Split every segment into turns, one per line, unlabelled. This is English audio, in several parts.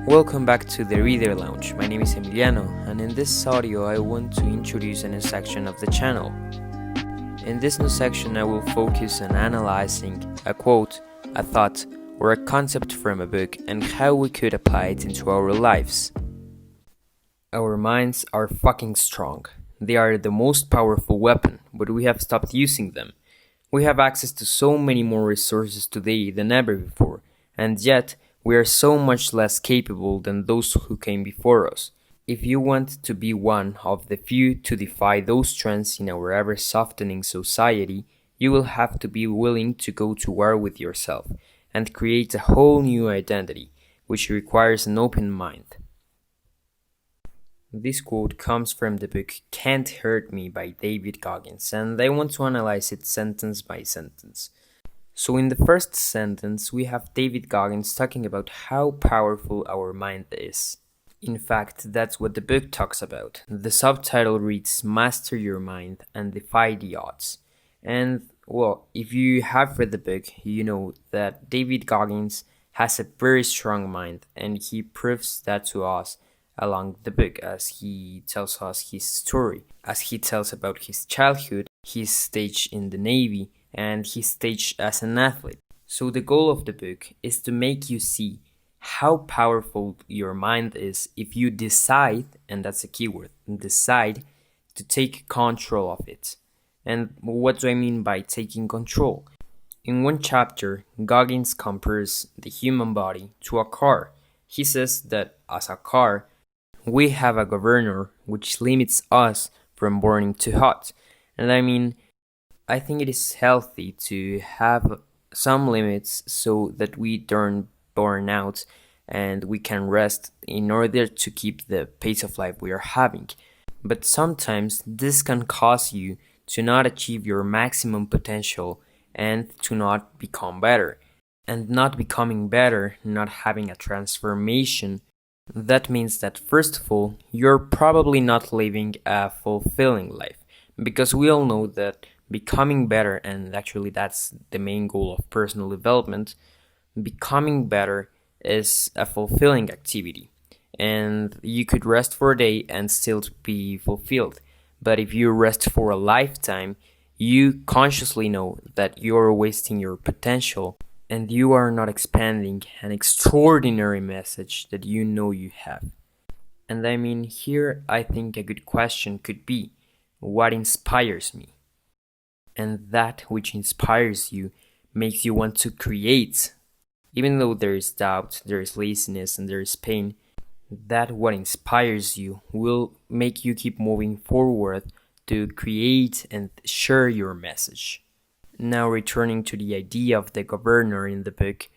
Welcome back to the Reader Lounge. My name is Emiliano, and in this audio I want to introduce a new section of the channel. In this new section I will focus on analyzing a quote, a thought, or a concept from a book and how we could apply it into our lives. Our minds are fucking strong. They are the most powerful weapon, but we have stopped using them. We have access to so many more resources today than ever before, and yet we are so much less capable than those who came before us. If you want to be one of the few to defy those trends in our ever-softening society, you will have to be willing to go to war with yourself and create a whole new identity, which requires an open mind. This quote comes from the book Can't Hurt Me by David Goggins, and I want to analyze it sentence by sentence. So in the first sentence, we have David Goggins talking about how powerful our mind is. In fact, that's what the book talks about. The subtitle reads, Master Your Mind and Defy the Odds. And, well, if you have read the book, you know that David Goggins has a very strong mind, and he proves that to us along the book as he tells us his story, as he tells about his childhood, his stage in the Navy, and his stage as an athlete. So the goal of the book is to make you see how powerful your mind is if you decide, and that's a keyword, decide to take control of it. And what do I mean by taking control? In one chapter, Goggins compares the human body to a car. He says that as a car, we have a governor which limits us from burning too hot. And I think it is healthy to have some limits so that we don't burn out and we can rest in order to keep the pace of life we are having. But sometimes this can cause you to not achieve your maximum potential and to not become better. And not becoming better, not having a transformation, that means that first of all, you're probably not living a fulfilling life. Because we all know that becoming better, and actually that's the main goal of personal development, becoming better is a fulfilling activity. And you could rest for a day and still be fulfilled. But if you rest for a lifetime, you consciously know that you're wasting your potential and you are not expanding an extraordinary message that you know you have. And here I think a good question could be, what inspires me? And that which inspires you makes you want to create. Even though there is doubt, there is laziness, and there is pain, that what inspires you will make you keep moving forward to create and share your message. Now returning to the idea of the governor in the book,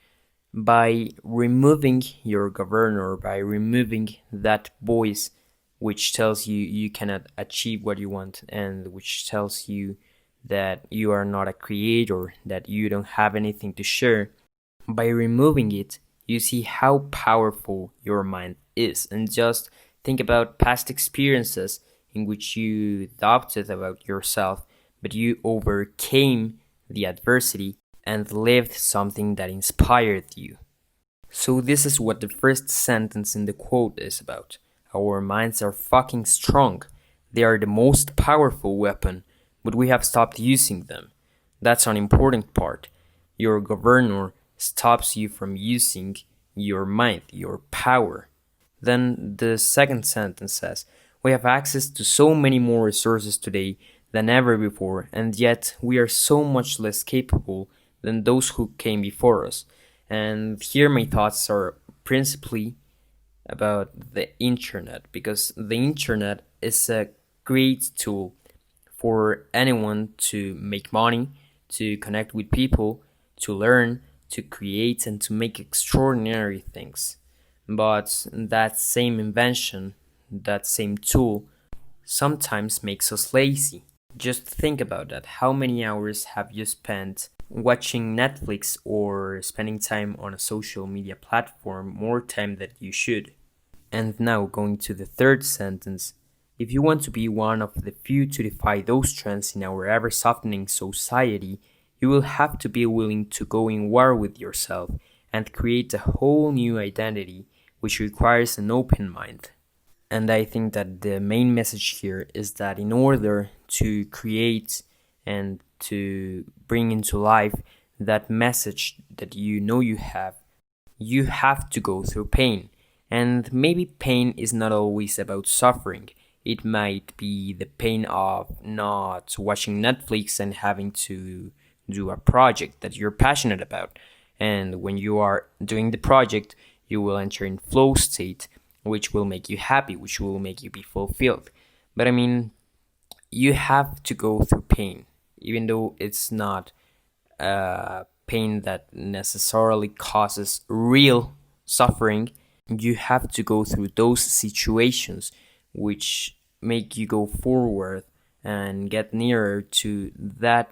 by removing your governor, by removing that voice which tells you you cannot achieve what you want and which tells you that you are not a creator, that you don't have anything to share, by removing it, you see how powerful your mind is. And just think about past experiences in which you doubted about yourself, but you overcame the adversity and lived something that inspired you. So this is what the first sentence in the quote is about. Our minds are fucking strong. They are the most powerful weapon, but we have stopped using them. That's an important part. Your governor stops you from using your mind, your power. Then the second sentence says, we have access to so many more resources today than ever before, and yet we are so much less capable than those who came before us. And here my thoughts are principally about the internet, because the internet is a great tool for anyone to make money, to connect with people, to learn, to create, and to make extraordinary things. But that same invention, that same tool, sometimes makes us lazy. Just think about that. How many hours have you spent watching Netflix or spending time on a social media platform, more time than you should? And now going to the third sentence, if you want to be one of the few to defy those trends in our ever-softening society, you will have to be willing to go in war with yourself and create a whole new identity, which requires an open mind. And I think that the main message here is that in order to create and to bring into life that message that you have to go through pain. And maybe pain is not always about suffering. It might be the pain of not watching Netflix and having to do a project that you're passionate about. And when you are doing the project, you will enter in flow state, which will make you happy, which will make you be fulfilled. But I mean, you have to go through pain, even though it's not pain that necessarily causes real suffering. You have to go through those situations which make you go forward and get nearer to that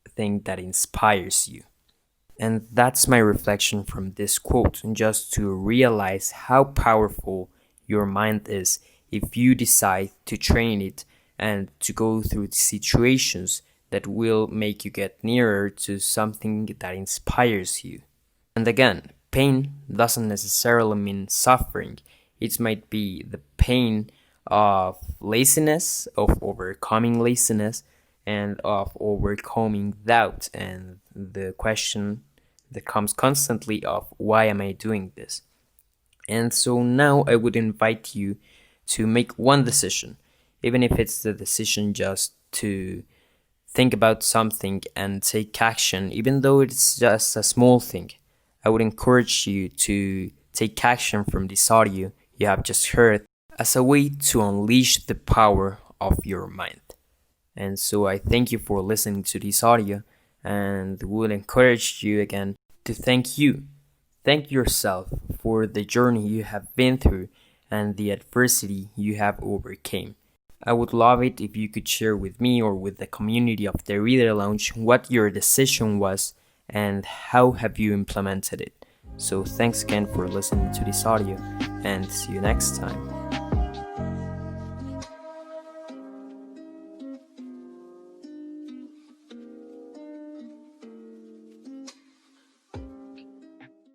thing that inspires you. And that's my reflection from this quote, just to realize how powerful your mind is if you decide to train it and to go through situations that will make you get nearer to something that inspires you. And again, pain doesn't necessarily mean suffering. It might be the pain of laziness, of overcoming laziness, and of overcoming doubt, and the question that comes constantly of why am I doing this? And so now I would invite you to make one decision, even if it's the decision just to think about something and take action, even though it's just a small thing. I would encourage you to take action from this audio you have just heard as a way to unleash the power of your mind. And so I thank you for listening to this audio and would encourage you again to thank you. Thank yourself for the journey you have been through and the adversity you have overcame. I would love it if you could share with me or with the community of the Reader Lounge what your decision was and how have you implemented it. So thanks again for listening to this audio and see you next time.